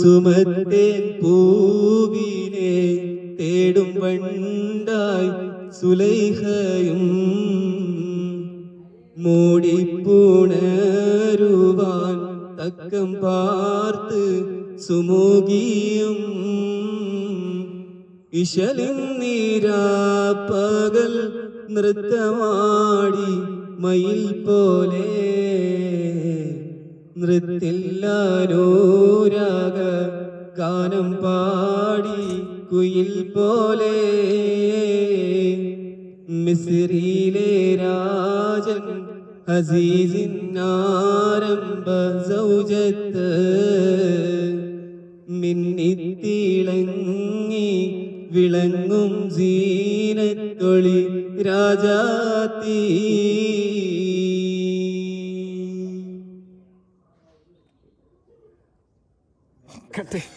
കുസുമത്തേൻ പൂവിനെ തേടും വണ്ടായി സുലൈഹയും മൂടിപ്പുണരുവാൻ തക്കം പാർത്ത് സുമുഖിയും ഇശലിന്നിരാപ്പകൽ നൃത്തമാടി മയിൽ പോലെ നൃത്തില്ലാനോരാഗ ഗാനം പാടി കുയിൽ പോലെ മിസ്രിയിലെ രാജൻ അസീസിനാരംഭ സൗജത്ത് മിന്നിത്തിളങ്ങി വിളങ്ങും സീനത്തൊളി രാജാത്തി